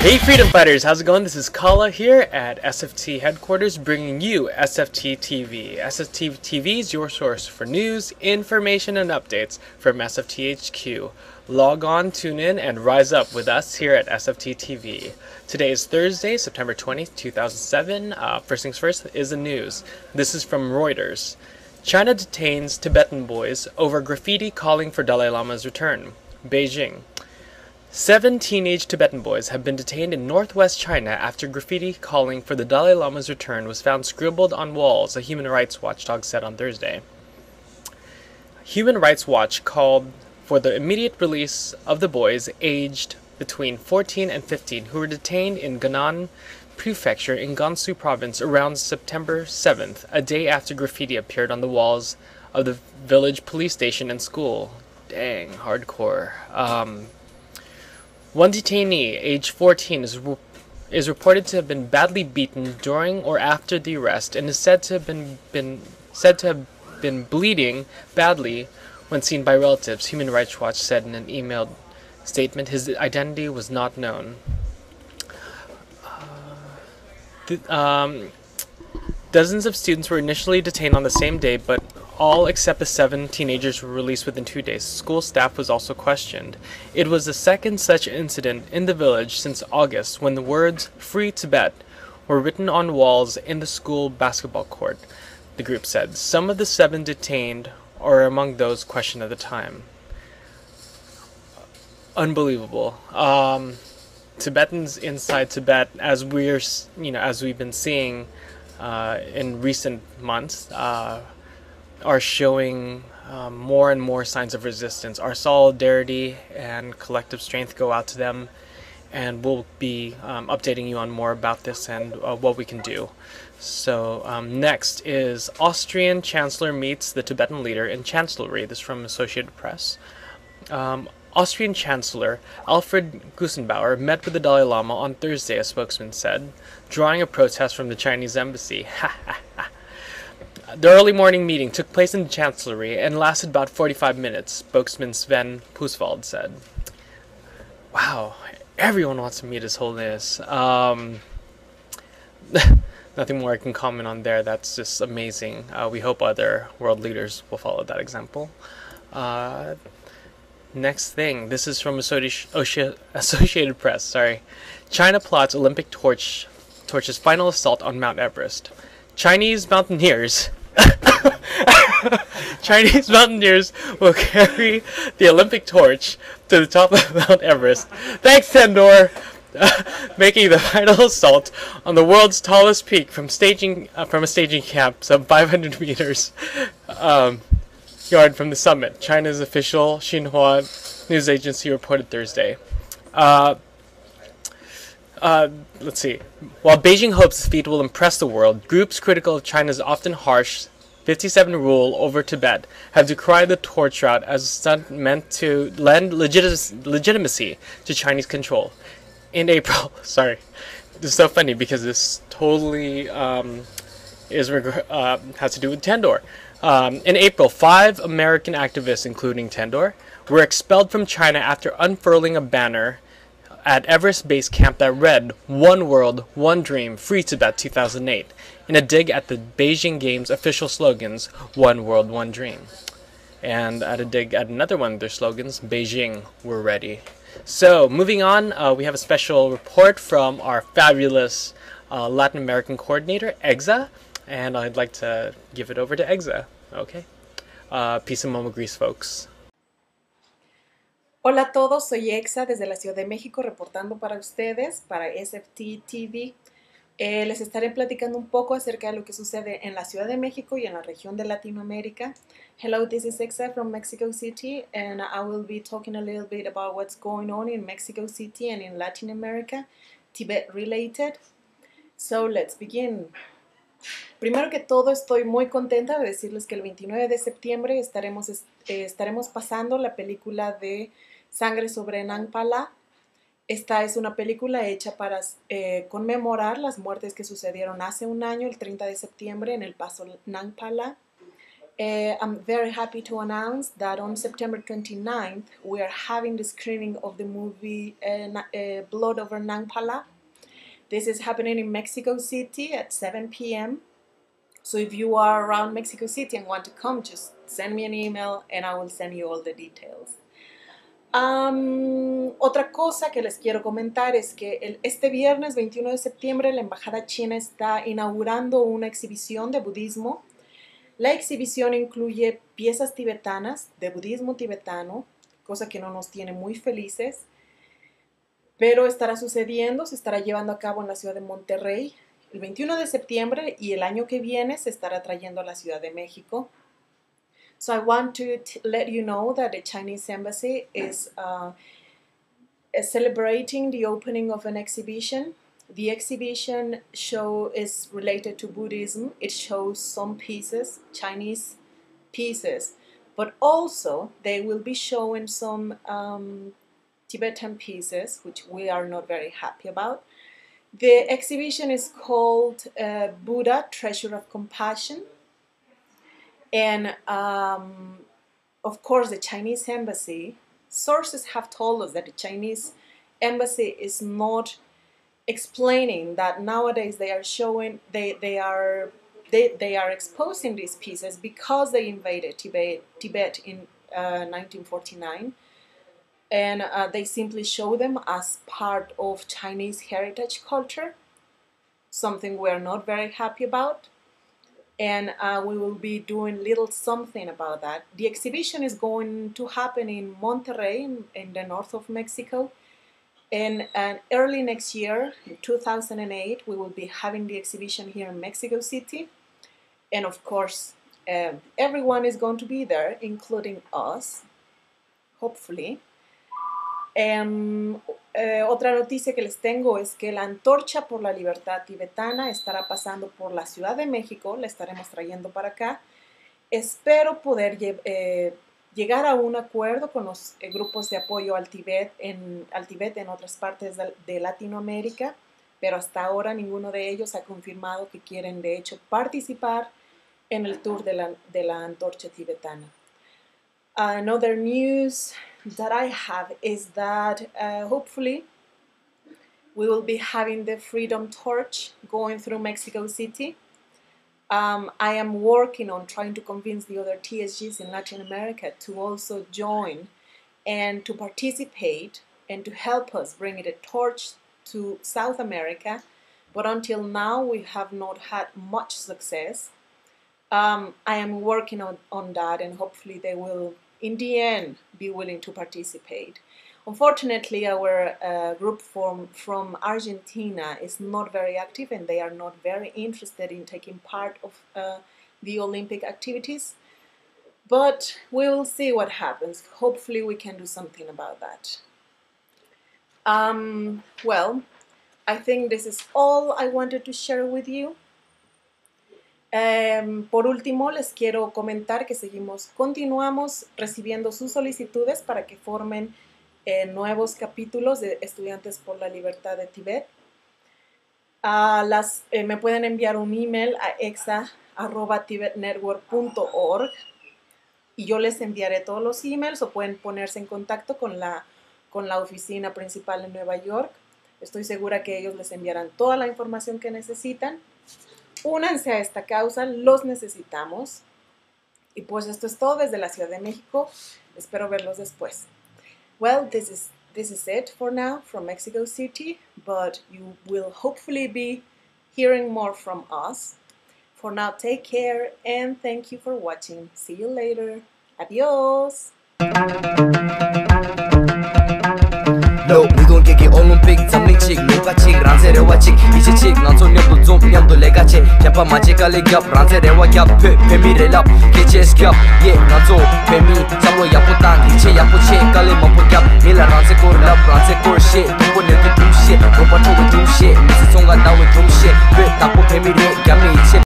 Hey Freedom Fighters, how's it going? This is Kala here at SFT headquarters bringing you SFT TV. SFT TV is your source for news, information, and updates from SFT HQ. Log on, tune in, and rise up with us here at SFT TV. Today is Thursday, September 20th, 2007. First things first is the news. This is from Reuters. China detains Tibetan boys over graffiti calling for Dalai Lama's return. Beijing. 7 teenage Tibetan boys have been detained in northwest China after graffiti calling for the Dalai Lama's return was found scribbled on walls, a human rights watchdog said on Thursday. Human Rights Watch called for the immediate release of the boys aged between 14 and 15 who were detained in Gannan Prefecture in Gansu Province around September 7th, a day after graffiti appeared on the walls of the village police station and school. Dang, hardcore. One detainee, aged 14, is reported to have been badly beaten during or after the arrest and is said to have been bleeding badly when seen by relatives. Human Rights Watch said in an emailed statement his identity was not known. Dozens of students were initially detained on the same day, but all except the 7 teenagers were released within 2 days. School staff was also questioned. It was the second such incident in the village since August, when the words "Free Tibet" were written on walls in the school basketball court, the group said. Some of the 7 detained are among those questioned at the time. Unbelievable. Tibetans inside Tibet, as we've been seeing in recent months, are showing more and more signs of resistance. Our solidarity and collective strength go out to them, and we'll be updating you on more about this and what we can do. So next is Austrian Chancellor meets the Tibetan leader in Chancellery. This is from Associated Press. Austrian Chancellor Alfred Gusenbauer met with the Dalai Lama on Thursday, a spokesman said, drawing a protest from the Chinese embassy. The early morning meeting took place in the Chancellery and lasted about 45 minutes, spokesman Sven Puswald said. Wow, everyone wants to meet His Holiness. Nothing more I can comment on there. That's just amazing. We hope other world leaders will follow that example. Next thing, this is from Associated Press. China plots Olympic torch's final assault on Mount Everest. Chinese mountaineers will carry the Olympic torch to the top of Mount Everest. Thanks, Tendor! Making the final assault on the world's tallest peak from a staging camp some 500 meters yard from the summit, China's official Xinhua news agency reported Thursday. Let's see. While Beijing hopes the feat will impress the world, groups critical of China's often harsh 57 rule over Tibet have decried the torch route as a stunt meant to lend legitimacy to Chinese control. In April, this is so funny because this totally has to do with Tendor. In April, 5 American activists, including Tendor, were expelled from China after unfurling a banner at Everest Base Camp that read, "One World, One Dream, Free Tibet 2008, in a dig at the Beijing Games official slogans, "One World, One Dream." And at a dig at another one of their slogans, "Beijing, we're ready." So, moving on, we have a special report from our fabulous Latin American coordinator, Egza, and I'd like to give it over to Egza. Okay. Peace and Momo Grease, folks. Hola a todos, soy Exa desde la Ciudad de México reportando para ustedes, para SFT TV. Les estaré platicando un poco acerca de lo que sucede en la Ciudad de México y en la región de Latinoamérica. Hello, this is Exa from Mexico City, and I will be talking a little bit about what's going on in Mexico City and in Latin America, Tibet related. So let's begin. Primero que todo, estoy muy contenta de decirles que el 29 de septiembre estaremos pasando la película de Sangre sobre Nangpala. Esta es una película hecha para conmemorar las muertes que sucedieron hace un año, el 30 de septiembre, en el paso Nangpala. I'm very happy to announce that on September 29th, we are having the screening of the movie Blood Over Nangpala. This is happening in Mexico City at 7 p.m. So if you are around Mexico City and want to come, just send me an email and I will send you all the details. Otra cosa que les quiero comentar es que este viernes 21 de septiembre la Embajada China está inaugurando una exhibición de budismo. La exhibición incluye piezas tibetanas de budismo tibetano, cosa que no nos tiene muy felices, pero estará sucediendo, se estará llevando a cabo en la ciudad de Monterrey el 21 de septiembre y el año que viene se estará trayendo a la Ciudad de México. So I want to let you know that the Chinese Embassy is celebrating the opening of an exhibition. The exhibition show is related to Buddhism. It shows some pieces, Chinese pieces, but also they will be showing some Tibetan pieces, which we are not very happy about. The exhibition is called Buddha, Treasure of Compassion. And of course, the Chinese Embassy, sources have told us that the Chinese Embassy is not explaining that nowadays they are showing, they are exposing these pieces because they invaded Tibet in 1949. And they simply show them as part of Chinese heritage culture, something we're not very happy about. And we will be doing little something about that. The exhibition is going to happen in Monterrey, in the north of Mexico. And early next year, in 2008, we will be having the exhibition here in Mexico City. And of course, everyone is going to be there, including us, hopefully. Otra noticia que les tengo es que la antorcha por la libertad tibetana estará pasando por la Ciudad de México, la estaremos trayendo para acá. Espero poder llegar a un acuerdo con los grupos de apoyo al Tibet en otras partes de Latinoamérica, pero hasta ahora ninguno de ellos ha confirmado que quieren de hecho participar en el tour de la antorcha tibetana. Another news that I have is that hopefully we will be having the Freedom Torch going through Mexico City. I am working on trying to convince the other TSGs in Latin America to also join and to participate and to help us bring the torch to South America, but until now we have not had much success. I am working on that, and hopefully they will in the end be willing to participate. Unfortunately, our group from Argentina is not very active and they are not very interested in taking part of the Olympic activities. But we will see what happens. Hopefully we can do something about that. Well, I think this is all I wanted to share with you. Por último, les quiero comentar que continuamos recibiendo sus solicitudes para que formen nuevos capítulos de Estudiantes por la Libertad de Tibet. Me pueden enviar un email a exa@tibetnetwork.org y yo les enviaré todos los emails, o pueden ponerse en contacto con la oficina principal en Nueva York. Estoy segura que ellos les enviarán toda la información que necesitan. Únanse a esta causa, los necesitamos. Y pues esto es todo desde la Ciudad de México. Espero verlos después. Well, this is it for now from Mexico City, but you will hopefully be hearing more from us. For now, take care and thank you for watching. See you later. Adios. No, 미돈 개개 올림픽 잠링 칙 루카칙 란세레와 칙 이제 칙 난소녀도 좀 냠도 레가체 캬파 마치칼리 겹 란세레와 겹 페미레 랍 개체스 겹 예 난소 페미 잠로 야포탄 이체 야포체 칼리 마포 겹 밀라 란세 코르 랍 란세 코르 시 동보 네드 둠시 로파 초고 둠시 미스 송가 나we 둠시 베 타포 페미레 겹미 이체